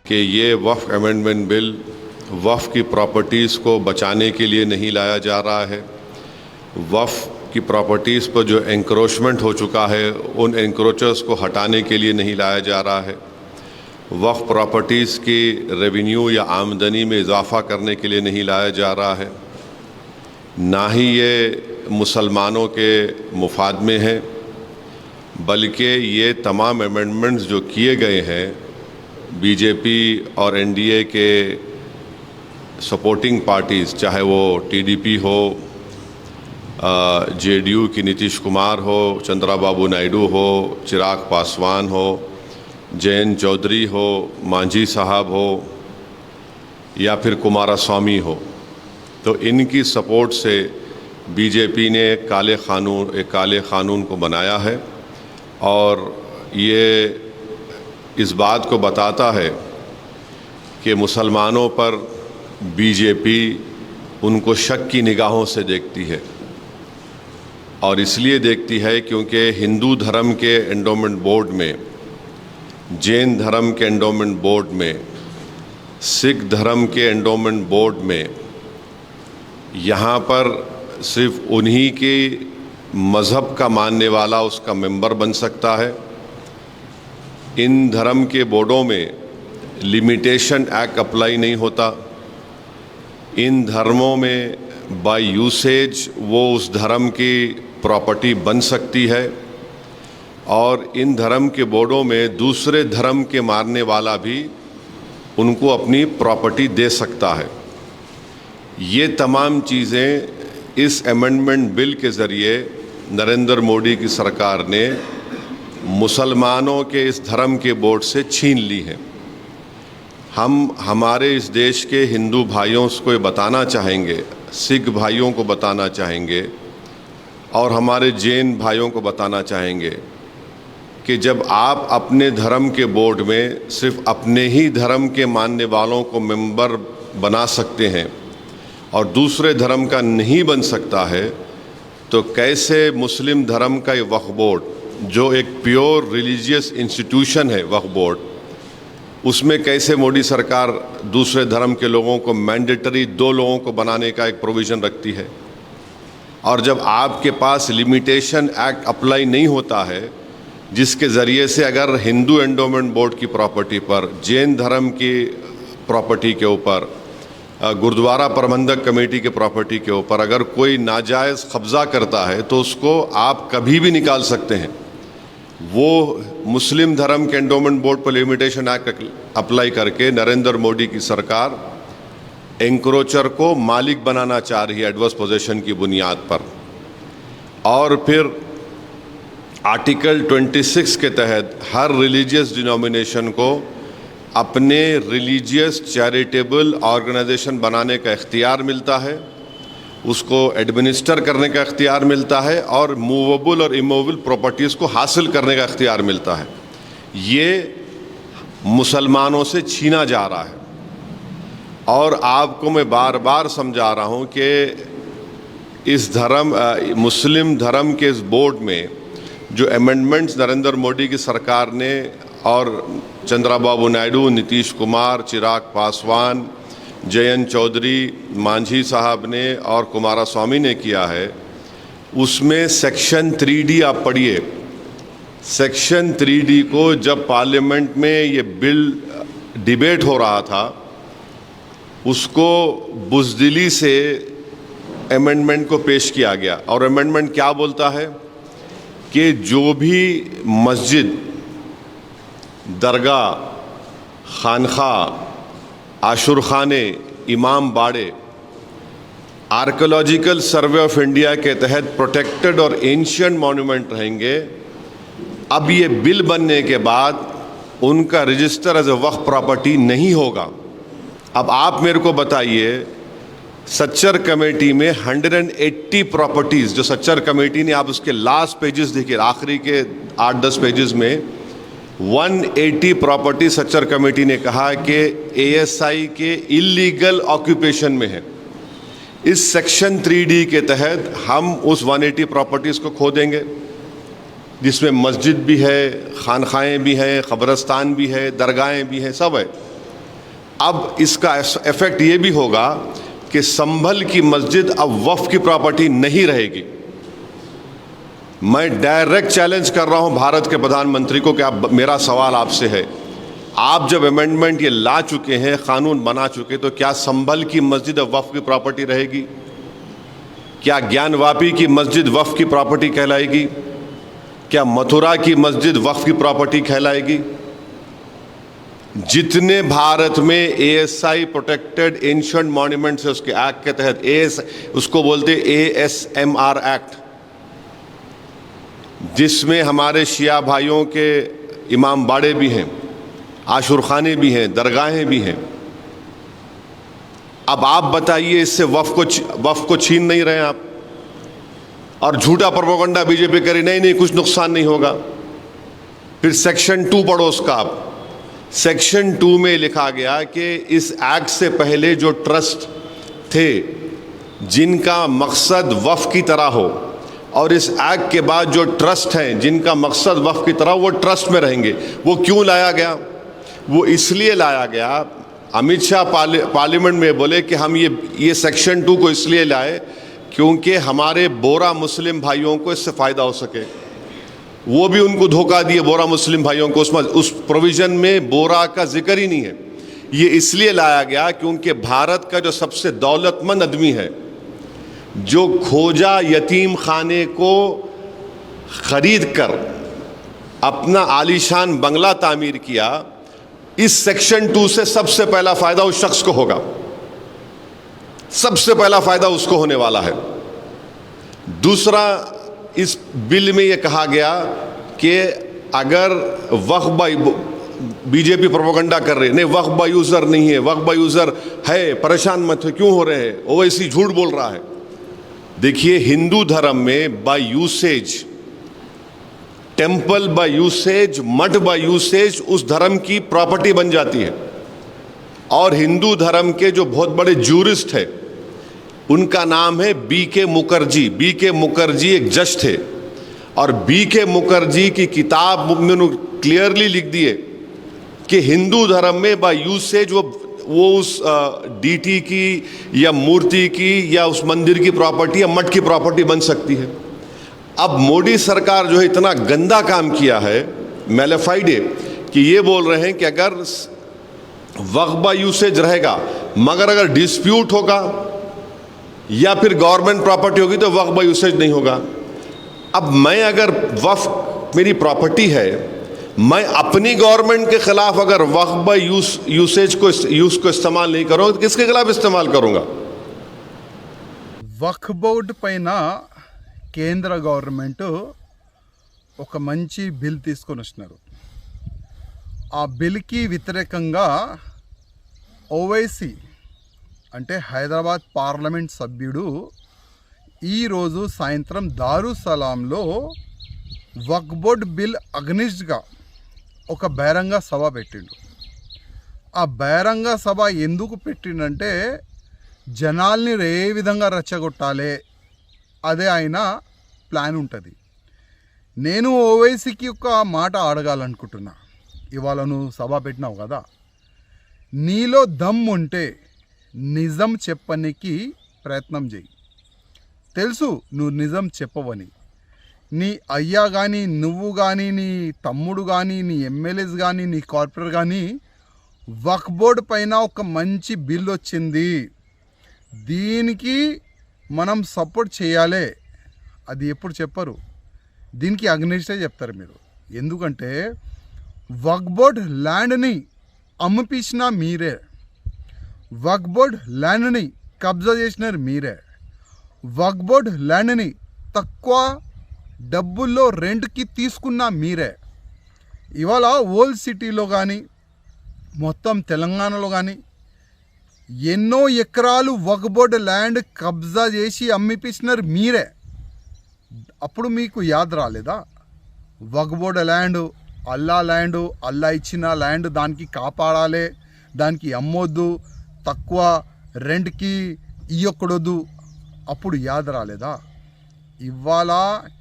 कि ये वक्फ amendment bill वक्फ की प्रॉपर्टीज़ को बचाने के लिए नहीं लाया जा रहा है। वक्फ की प्रॉपर्टीज़ पर जो एंक्रोचमेंट हो चुका है उन एंक्रोचर्स को हटाने के लिए नहीं लाया जा रहा है। वक्फ प्रॉपर्टीज़ की रेवेन्यू या आमदनी में इजाफ़ा करने के लिए नहीं लाया जा रहा है। ना ही ये मुसलमानों के मुफाद में है, बल्कि ये तमाम अमेंडमेंट्स जो किए गए हैं बीजेपी और एनडीए के सपोर्टिंग पार्टीज़, चाहे वो टीडीपी हो, जेडीयू की नीतीश कुमार हो, चंद्राबाबू नायडू हो, चिराग पासवान हो, जयंत चौधरी हो, मांझी साहब हो या फिर कुमारास्वामी हो, तो इनकी सपोर्ट से बीजेपी ने एक काले क़ानून को बनाया है। और ये इस बात को बताता है कि मुसलमानों पर बीजेपी उनको शक की निगाहों से देखती है, और इसलिए देखती है क्योंकि हिंदू धर्म के एंडोमेंट बोर्ड में, जैन धर्म के एंडोमेंट बोर्ड में, सिख धर्म के एंडोमेंट बोर्ड में, यहाँ पर सिर्फ उन्हीं के मज़हब का मानने वाला उसका मेंबर बन सकता है। इन धर्म के बोर्डों में लिमिटेशन एक्ट अप्लाई नहीं होता। इन धर्मों में बाय यूसेज वो उस धर्म की प्रॉपर्टी बन सकती है, और इन धर्म के बोर्डों में दूसरे धर्म के मानने वाला भी उनको अपनी प्रॉपर्टी दे सकता है। ये तमाम चीज़ें इस अमेंडमेंट बिल के ज़रिए नरेंद्र मोदी की सरकार ने मुसलमानों के इस धर्म के बोर्ड से छीन ली है। हम हमारे इस देश के हिंदू भाइयों को ये बताना चाहेंगे, सिख भाइयों को बताना चाहेंगे और हमारे जैन भाइयों को बताना चाहेंगे कि जब आप अपने धर्म के बोर्ड में सिर्फ अपने ही धर्म के मानने वालों को मेंबर बना सकते हैं और दूसरे धर्म का नहीं बन सकता है, तो कैसे मुस्लिम धर्म का ये वक्फ बोर्ड, जो एक प्योर रिलीजियस इंस्टीट्यूशन है वक्फ बोर्ड, उसमें कैसे मोदी सरकार दूसरे धर्म के लोगों को मैंडेटरी 2 लोगों को बनाने का एक प्रोविज़न रखती है। और जब आपके पास लिमिटेशन एक्ट अप्लाई नहीं होता है, जिसके ज़रिए से अगर हिंदू एंडोमेंट बोर्ड की प्रॉपर्टी पर, जैन धर्म की प्रॉपर्टी के ऊपर, गुरुद्वारा प्रबंधक कमेटी के प्रॉपर्टी के ऊपर अगर कोई नाजायज़ कब्ज़ा करता है तो उसको आप कभी भी निकाल सकते हैं। वो मुस्लिम धर्म के एंडोमेंट बोर्ड पर लिमिटेशन एक्ट अप्लाई करके नरेंद्र मोदी की सरकार एंक्रोचर को मालिक बनाना चाह रही है एडवर्स पोजेशन की बुनियाद पर। और फिर आर्टिकल 26 के तहत हर रिलीजियस डिनोमिनेशन को अपने रिलीजियस चैरिटेबल ऑर्गेनाइजेशन बनाने का इख्तियार मिलता है, उसको एडमिनिस्टर करने का इख्तियार मिलता है और मूवेबल और इमूवेबल प्रॉपर्टीज़ को हासिल करने का इख्तियार मिलता है। ये मुसलमानों से छीना जा रहा है। और आपको मैं बार बार समझा रहा हूँ कि इस मुस्लिम धर्म के इस बोर्ड में जो अमेंडमेंट्स नरेंद्र मोदी की सरकार ने और चंद्राबाबू नायडू, नीतीश कुमार, चिराग पासवान, जयंत चौधरी, मांझी साहब ने और कुमारास्वामी ने किया है, उसमें सेक्शन 3D आप पढ़िए। सेक्शन 3D को जब पार्लियामेंट में ये बिल डिबेट हो रहा था, उसको बुज़दिली से अमेंडमेंट को पेश किया गया। और अमेंडमेंट क्या बोलता है कि जो भी मस्जिद, दरगाह, खानखा, आशुरखाने, इमाम बाड़े आर्कियोलॉजिकल सर्वे ऑफ इंडिया के तहत प्रोटेक्टेड और एंशिएंट मॉन्यूमेंट रहेंगे, अब ये बिल बनने के बाद उनका रजिस्टर एज ए वक्फ प्रॉपर्टी नहीं होगा। अब आप मेरे को बताइए, सच्चर कमेटी में 180 प्रॉपर्टीज़ जो सच्चर कमेटी ने, आप उसके लास्ट पेजेस देखिए, आखिरी के 8-10 पेजेस में 180 प्रॉपर्टी सच्चर कमेटी ने कहा कि एएसआई के इलीगल ऑक्यूपेशन में है। इस सेक्शन 3D के तहत हम उस 180 प्रॉपर्टीज़ को खो देंगे, जिसमें मस्जिद भी है, खानखाएँ भी हैं, क़ब्रस्तान भी है, दरगाहें भी हैं, सब है। अब इसका इफेक्ट ये भी होगा कि संभल की मस्जिद अब वक्फ की प्रॉपर्टी नहीं रहेगी। मैं डायरेक्ट चैलेंज कर रहा हूं भारत के प्रधानमंत्री को कि आप, मेरा सवाल आपसे है, आप जब अमेंडमेंट ये ला चुके हैं, कानून बना चुके, तो क्या संभल की मस्जिद अब वक्फ की प्रॉपर्टी रहेगी? क्या ज्ञानवापी की मस्जिद वक्फ की प्रॉपर्टी कहलाएगी? क्या मथुरा की मस्जिद वक्फ की प्रॉपर्टी कहलाएगी? जितने भारत में एएसआई प्रोटेक्टेड एंशिएंट मॉन्यूमेंट्स है, उसके एक्ट के तहत उसको बोलते एएसएमआर एक्ट, जिसमें हमारे शिया भाइयों के इमाम बाड़े भी हैं, आशुरखाने भी हैं, दरगाहें भी हैं। अब आप बताइए, इससे वक्फ को छीन नहीं रहे आप? और झूठा प्रोपेगेंडा बीजेपी करी, नहीं कुछ नुकसान नहीं होगा। फिर सेक्शन 2 पढ़ो उसका आप। सेक्शन 2 में लिखा गया कि इस एक्ट से पहले जो ट्रस्ट थे जिनका मकसद वक्फ की तरह हो, और इस एक्ट के बाद जो ट्रस्ट हैं जिनका मकसद वक्फ की तरह, वो ट्रस्ट में रहेंगे। वो क्यों लाया गया? वो इसलिए लाया गया, अमित शाह पार्लियामेंट में बोले कि हम ये सेक्शन 2 को इसलिए लाए क्योंकि हमारे बोरा मुस्लिम भाइयों को इससे फ़ायदा हो सके। वो भी उनको धोखा दिए बोरा मुस्लिम भाइयों को, उसमें उस प्रोविज़न में बोरा का जिक्र ही नहीं है। ये इसलिए लाया गया क्योंकि भारत का जो सबसे दौलतमंद आदमी है, जो खोजा यतीम खाने को ख़रीद कर अपना आलीशान बंगला तामीर किया, इस सेक्शन 2 से सबसे पहला फ़ायदा उस शख्स को होगा, सबसे पहला फ़ायदा उसको होने वाला है। दूसरा, इस बिल में यह कहा गया कि अगर वक्फ बाय, बीजेपी प्रोपेगेंडा कर रही है, नहीं वक्फ बाय यूज़र नहीं है, वक्फ बाय यूज़र है, परेशान मत हो, क्यों हो रहे हैं, ओवैसी झूठ बोल रहा है। देखिए, हिंदू धर्म में by usage, temple by usage, मठ बाय यूसेज उस धर्म की प्रॉपर्टी बन जाती है। और हिंदू धर्म के जो बहुत बड़े जूरिस्ट है, उनका नाम है बीके मुखर्जी। बीके मुखर्जी एक जज थे, और बीके मुखर्जी की किताब में उन्होंने क्लियरली लिख दिए कि हिंदू धर्म में बाय यूसेज वो उस डीटी की या मूर्ति की या उस मंदिर की प्रॉपर्टी या मठ की प्रॉपर्टी बन सकती है। अब मोदी सरकार जो है इतना गंदा काम किया है, मैलेफाइड है, कि ये बोल रहे हैं कि अगर वक्फ बाय यूसेज रहेगा, मगर अगर डिस्प्यूट होगा या फिर गवर्नमेंट प्रॉपर्टी होगी तो वक्फ बाय यूसेज नहीं होगा। अब मैं अगर वक्फ मेरी प्रॉपर्टी है, मैं अपनी गवर्नमेंट के खिलाफ अगर वक्फ बाय यूसेज को इस्तेमाल नहीं करूँगा तो किसके खिलाफ इस्तेमाल करूँगा? वक्फ बोर्ड पैना కేంద్ర గవర్నమెంట్ ఒక మంచి బిల్ తీసుకొని వచ్చినారు. ఆ బిల్కి వ్యతిరేకంగా ఓవైసీ అంటే హైదరాబాద్ పార్లమెంట్ సభ్యుడు ఈరోజు సాయంత్రం దారుసలాంలో వక్ఫ్ బోర్డ్ బిల్ అగ్నిస్ట్గా ఒక బహిరంగ సభ పెట్టిండు. ఆ బహిరంగ సభ ఎందుకు పెట్టిండంటే జనాల్ని ఏ విధంగా రెచ్చగొట్టాలి అదే ఆయన ప్లాన్ ఉంటుంది. నేను ఓవైసీకి ఒక మాట అడగాలనుకుంటున్నా. ఇవాళ నువ్వు సభ పెట్టినావు కదా, నీలో దమ్ ఉంటే నిజం చెప్పనికి ప్రయత్నం చేయి. తెలుసు నువ్వు నిజం చెప్పవని. నీ అయ్యా కానీ, నువ్వు కానీ, నీ తమ్ముడు కానీ, నీ ఎమ్మెల్యేస్ కానీ, నీ కార్పొరేటర్ కానీ వక్ఫ్ బోర్డ్ పైన ఒక మంచి బిల్ వచ్చింది, దీనికి మనం సపోర్ట్ చేయాలి, అది ఎప్పుడు చెప్పరు. దీనికి అగ్నిస్టే చెప్తారు మీరు. ఎందుకంటే వక్ఫ్ బోర్డ్ ల్యాండ్ని అమ్మిపించిన మీరే, వక్ఫ్ బోర్డ్ ల్యాండ్ని కబ్జా చేసినారు మీరే, వక్ఫ్ బోర్డ్ ల్యాండ్ని తక్కువ డబ్బుల్లో రెంట్కి తీసుకున్న మీరే. ఇవాళ ఓల్డ్ సిటీలో కానీ మొత్తం తెలంగాణలో కానీ ఎన్నో ఎకరాలు వక్ఫ్ బోర్డ్ ల్యాండ్ కబ్జా చేసి అమ్మిపించినారు మీరే. అప్పుడు మీకు యాద్ రాలేదా? వక్ఫ్ బోర్డ్ ల్యాండ్ అల్లా ఇచ్చిన ల్యాండ్, దానికి కాపాడాలి, దానికి అమ్మొద్దు, తక్కువ రెంట్కి ఇయ్యకూడదు. అప్పుడు యాద్ రాలేదా? ఇవాళ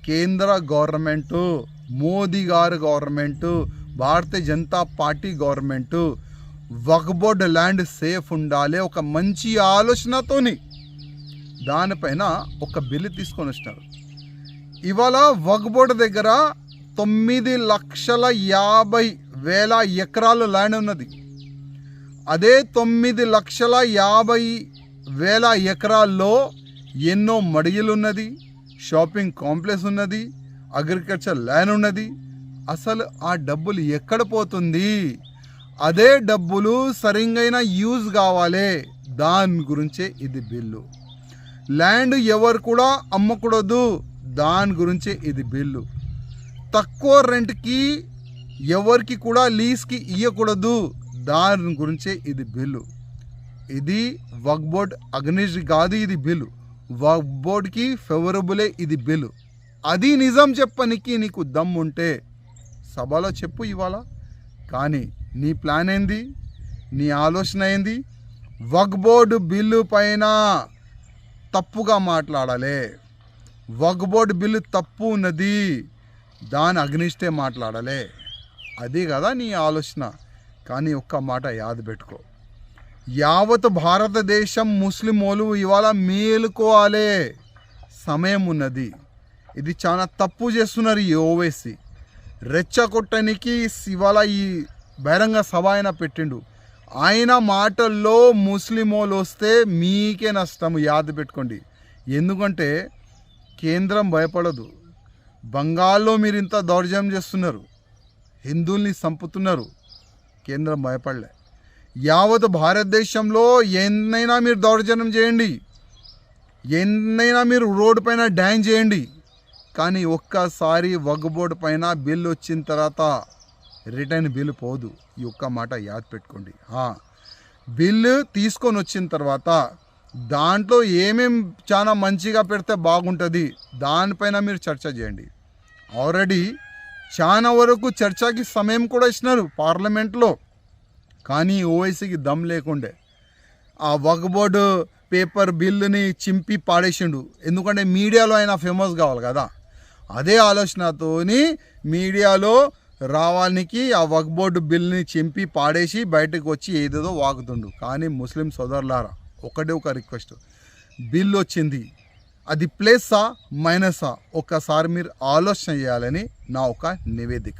కేంద్ర గవర్నమెంటు, మోదీ గారు government, Bharatiya Janata party government వక్ఫ్ బోర్డ్ ల్యాండ్ సేఫ్ ఉండాలి, ఒక మంచి ఆలోచనతోని దానిపైన ఒక బిల్లు తీసుకొని వచ్చినారు. ఇవాళ వక్ఫ్ బోర్డు దగ్గర 9,50,000 ఎకరాలు ల్యాండ్ ఉన్నది. అదే 9,50,000 ఎకరాల్లో ఎన్నో మడిగలు ఉన్నది, షాపింగ్ కాంప్లెక్స్ ఉన్నది, అగ్రికల్చర్ ల్యాండ్ ఉన్నది. అసలు ఆ డబ్బులు ఎక్కడ పోతుంది? అదే డబ్బులు సరిగైన యూజ్ కావాలి, దాని గురించే ఇది బిల్లు. ల్యాండ్ ఎవరు కూడా అమ్మకూడదు, దాని గురించే ఇది బిల్లు. తక్కువ రెంట్కి ఎవరికి కూడా లీజ్కి ఇవ్వకూడదు, దాని గురించే ఇది బిల్లు. ఇది వక్ఫ్ బోర్డ్ అగ్నిస్ట్ కాదు, ఇది బిల్లు. వక్ఫ్ బోర్డ్కి ఫేవరబులే ఇది బిల్లు. అది నిజం చెప్పనికి నీకు దమ్ముంటే సభలో చెప్పు ఇవాళ. కానీ నీ ప్లాన్ ఏంది? నీ ఆలోచన ఏంది? వక్ఫ్ బోర్డు బిల్లు పైన తప్పుగా మాట్లాడాలి. వక్ఫ్ బోర్డు బిల్లు తప్పు ఉన్నది, దాని అగ్నిస్టే మాట్లాడాలి. అది కదా నీ ఆలోచన. కానీ ఒక్క మాట యాద పెట్టుకో, యావత్ భారతదేశం ముస్లిమోలు ఇవాళ మేలుకోవాలి, సమయం ఉన్నది. ఇది చాలా తప్పు చేస్తున్నారు ఈ ఓవైసీ. రెచ్చగొట్టడానికి ఇవాళ ఈ బహిరంగ సభ ఆయన పెట్టిండు. ఆయన మాటల్లో ముస్లిమోలు వస్తే మీకే నష్టం, యాద పెట్టుకోండి. ఎందుకంటే కేంద్రం భయపడదు. బంగాల్లో మీరు ఇంత దౌర్జన్యం చేస్తున్నారు, హిందువుల్ని చంపుతున్నారు, కేంద్రం భయపడలే. యావత్ భారతదేశంలో ఎన్నైనా మీరు దౌర్జన్యం చేయండి, ఎన్నైనా మీరు రోడ్డు పైన డ్యాన్ చేయండి, కానీ ఒక్కసారి వక్ఫ్ బోర్డు పైన బిల్లు వచ్చిన తర్వాత రిటర్న్ బిల్లు పోదు. ఈ ఒక్క మాట యాద పెట్టుకోండి. బిల్లు తీసుకొని వచ్చిన తర్వాత దాంట్లో ఏమేం చాలా మంచిగా పెడితే బాగుంటుంది, దానిపైన మీరు చర్చ చేయండి. ఆల్రెడీ చాలా వరకు చర్చకి సమయం కూడా ఇచ్చినారు పార్లమెంట్లో, కానీ ఓవైసీకి దమ్ లేకుండే ఆ వక్ఫ్ బోర్డు పేపర్ బిల్లుని చింపి పాడేసిండు. ఎందుకంటే మీడియాలో ఆయన ఫేమస్ కావాలి కదా. అదే ఆలోచనతోని మీడియాలో రావానికి ఆ వక్ఫ్ బోర్డు బిల్ని చింపి పాడేసి బయటకు వచ్చి ఏదేదో వాగుతుండు. కానీ ముస్లిం సోదరులారా, ఒకటే ఒక రిక్వెస్ట్, బిల్లు వచ్చింది, అది ప్లస్సా మైనసా ఒక్కసారి మీరు ఆలోచన చేయాలని నా ఒక నివేదిక.